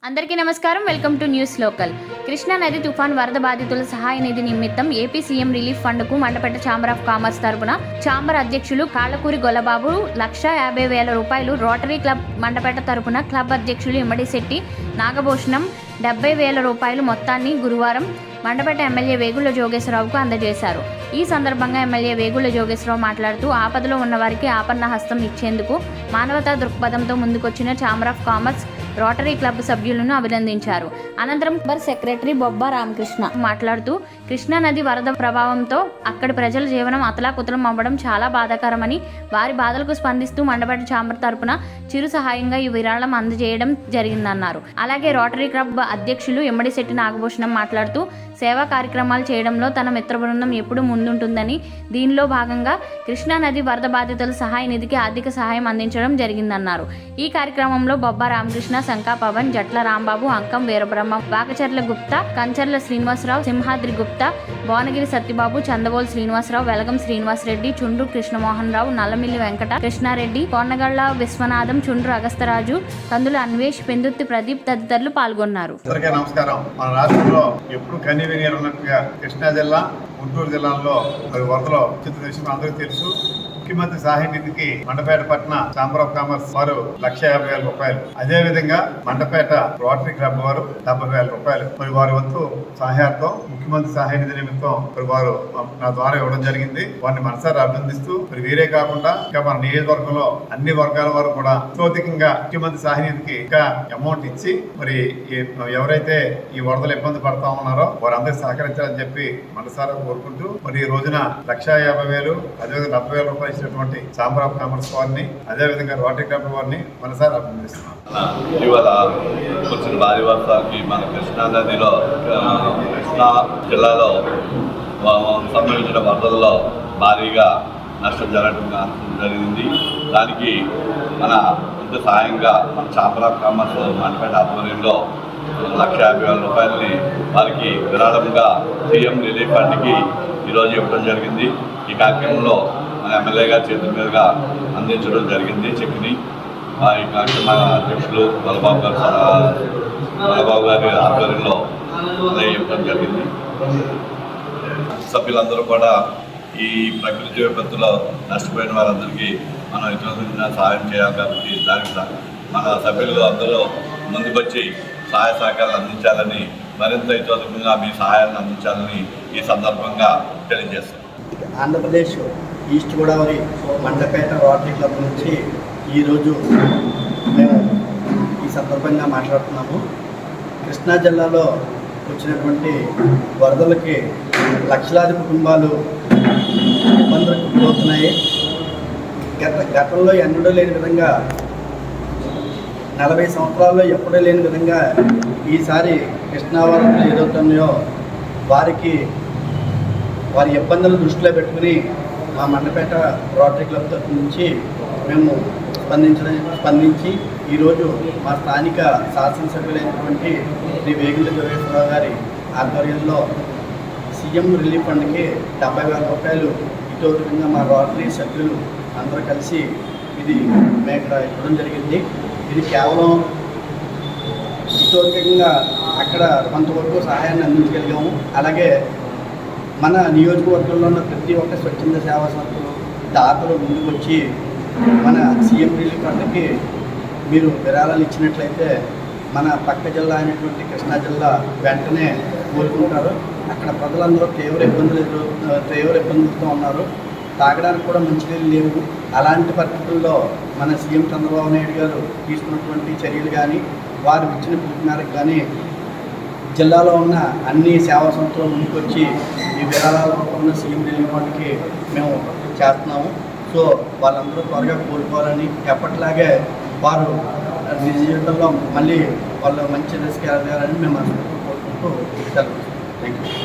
అందరికీ నమస్కారం. Welcome to news local. Krishna నది తుఫాన్ వరద బాధితుల సహాయ నిధి నిమిత్తం ఏపీ సీఎం రిలీఫ్ ఫండ్ కు మండపేట ఛాంబర్ ఆఫ్ కామర్స్ తరపున ఛాంబర్ అధ్యక్షులు కాళ్ళకూరి గొల్లబాబు 1,50,000 రూపాయలు, రోటరీ క్లబ్ మండపేట తరపున క్లబ్ అధ్యక్షులు ఇమ్మడిశెట్టి నాగభూషణం 70,000 రూపాయలు మొత్తాన్ని గురువారం మండపేట ఎమ్మెల్యే వేగుళ్ల జోగేశ్వరరావుకు అందజేశారు. ఈ సందర్భంగా ఎమ్మెల్యే వేగుళ్ల జోగేశ్వరరావు మాట్లాడుతూ ఆపదలో ఉన్నవారికి ఆపన్న హస్తం ఇచ్చేందుకు మానవతా దృక్పథంతో ముందుకొచ్చిన chamber of commerce rotary club సభ్యులను అభినందించారు. అనంతరం క్లబ్ సెక్రటరీ బొబ్బా రామకృష్ణ మాట్లాడుతూ కృష్ణా నది వరద ప్రభావంతో అక్కడి ప్రజల జీవనం అతలాకుతలం అవ్వడం చాలా బాధాకరమని, వారి బాధలకు స్పందిస్తూ మండపేట ఛాంబర్ తరపున చిరు సహాయంగా ఈ విరాళం అందజేయడం జరిగిందన్నారు. అలాగే రోటరీ క్లబ్ అధ్యక్షులు ఇమ్మడిశెట్టి నాగభూషణం మాట్లాడుతూ సేవా కార్యక్రమాలు చేయడంలో తన మిత్ర బృందం ఎప్పుడూ ముందుంటుందని, దీనిలో భాగంగా కృష్ణా నది వరద బాధితుల సహాయ నిధికి ఆర్థిక సహాయం అందించడం జరిగిందన్నారు. ఈ కార్యక్రమంలో బొబ్బా రామకృష్ణ, శంకా పవన్, జట్ల రాంబాబు, అంకం వీరబ్రహ్మ, వాకచర్ల గుప్తా, కంచర్ల శ్రీనివాసరావు, సింహాద్రి గుప్తా, భువనగిరి సత్యబాబు, చందబోల్ శ్రీనివాసరావు, వెలగం శ్రీనివాసరెడ్డి, చుండ్రు కృష్ణమోహన్ రావు, నల్లమిల్లి వెంకట కృష్ణారెడ్డి, కొన్నగళ్ల విశ్వనాథం, చుండ్రు అగస్తరాజు, కందుల అన్వేష్, పెందుర్తి ప్రదీప్ తదితరులు పాల్గొన్నారు. నమస్కారం. మన రాష్ట్రంలో ఎప్పుడు కన్నీరు ఉన్నట్టుగా కృష్ణా జిల్లా, గుంటూరు జిల్లాల్లో వరదలో విషయం అందరికీ తెలుసు. ముఖ్యమంత్రి సహాయ నిధికి మండపేట పట్టణ ఛాంబర్ ఆఫ్ కామర్స్ వారు 1,50,000 రూపాయలు, అదే విధంగా మండపేట రోటరీ క్లబ్ వారు 70,000 రూపాయలు మరి వారి వంతు సహాయార్థం ముఖ్యమంత్రి సహాయ నిధి నిమిత్తం మరి వారు నా ద్వారా ఇవ్వడం జరిగింది. వారిని మనసారి అభినందిస్తూ మరి వీరే కాకుండా ఇంకా మన నియోజకవర్గంలో అన్ని వర్గాల వారు కూడా సోతికంగా ముఖ్యమంత్రి సహాయ నిధికి ఇంకా అమౌంట్ ఇచ్చి మరి ఎవరైతే ఈ వరదలు ఇబ్బంది పడతా ఉన్నారో వారందరికీ సహకరించాలని చెప్పి మనసారా కోరుకుంటూ మరి ఈ రోజున 1,50,000 అదేవిధంగా 70,000 రూపాయలు ఇచ్చినటువంటి ఛాంబర్ ఆఫ్ కామర్స్ వారిని, అదేవిధంగా రోటరీ క్లబ్ వారిని మనసారి అభినందిస్తున్నాం. ఇటీవల వచ్చిన భారీ వర్షాలకి మన కృష్ణా నదిలో, కృష్ణా జిల్లాలో సంభవించిన వరదల్లో భారీగా నష్టం జరగడం జరిగింది. దానికి మన ఇంత సాయంగా మన ఛాంబర్ ఆఫ్ కామర్స్ మండపేట ఆధ్వర్యంలో 1,50,000 రూపాయలని వారికి విరాళంగా సీఎం రిలీఫ్ ఫండ్కి ఈరోజు ఇవ్వడం జరిగింది. ఈ కార్యక్రమంలో మన ఎమ్మెల్యే గారి చేతుల మీదుగా అందించడం జరిగింది చెక్ని. ఈ కార్యక్రమ అధ్యక్షులు గొల్లబాబు గారి ఆధ్వర్యంలో ఇవ్వడం జరిగింది. సభ్యులందరూ కూడా ఈ ప్రకృతి విపత్తులో నష్టపోయిన వారందరికీ మనం ఇతరుల సహాయం చేయాలి కాబట్టి దానికి మన సభ్యులు అందరూ ముందుకొచ్చి సహాయ సహకారాలు అందించాలని, మరింత ఇతరులుగా మీ సహాయాన్ని అందించాలని ఈ సందర్భంగా తెలియజేస్తాం. Andhra Pradesh east Godavari Mandapeta rotary club నుంచి ఈరోజు మేము ఈ సందర్భంగా మాట్లాడుతున్నాము. కృష్ణా జిల్లాలో వచ్చినటువంటి వరదలకి లక్షలాది కుటుంబాలు ఇబ్బందులకు గురవుతున్నాయి. గతంలో ఎన్నడూ లేని విధంగా 40 సంవత్సరాల్లో ఎప్పుడూ లేని విధంగా ఈసారి కృష్ణా వరదలు ఏదవుతున్నాయో వారి ఇబ్బందులను దృష్టిలో పెట్టుకుని మా మండపేట రోటరీ క్లబ్ తరఫు నుంచి మేము స్పందించి ఈరోజు మా స్థానిక శాసనసభ్యులైనటువంటి శ్రీ వేగుళ్ల జోగేశ్వరరావు గారి ఆధ్వర్యంలో సీఎం రిలీఫ్ ఫండ్కి 70,000 రూపాయలు ఇతోధికంగా మా రోటరీ సభ్యులు అందరూ కలిసి ఇది మేము ఇక్కడ ఇవ్వడం జరిగింది. ఇది కేవలం ఇతోధికంగా అక్కడ కొంతవరకు సహాయాన్ని అందించగలిగాము. అలాగే మన నియోజకవర్గంలో ఉన్న ప్రతి ఒక్క స్వచ్ఛంద సేవా సంస్థలు దాతలు ముందుకు వచ్చి మన సీఎం రిలీఫ్ ఫండ్కి మీరు విరాళాలు ఇచ్చినట్లయితే మన పక్క జిల్లా అయినటువంటి కృష్ణా జిల్లా వెంటనే కోరుకుంటారు. అక్కడ ప్రజలందరూ తీవ్ర ఇబ్బందులతో ఉన్నారు. తాగడానికి కూడా మంచినీళ్ళు లేవు. అలాంటి పరిస్థితుల్లో మన సీఎం చంద్రబాబు నాయుడు గారు తీసుకున్నటువంటి చర్యలు కానీ, వారు ఇచ్చిన పిలుపు మేరకు కానీ జిల్లాలో ఉన్న అన్ని సేవా సంస్థలు ముందుకొచ్చి ఈ విరాళాల రూపంలో సీఎం రిలీఫ్ ఫండ్కి మేము చేస్తున్నాము. సో వాళ్ళందరూ త్వరగా కోరుకోవాలని, ఎప్పటిలాగే వారు నిజ జీవితంలో మళ్ళీ వాళ్ళు మంచి రిస్క్ ఎదగాలని మేము కోరుకుంటూ సెలవు. Thank you.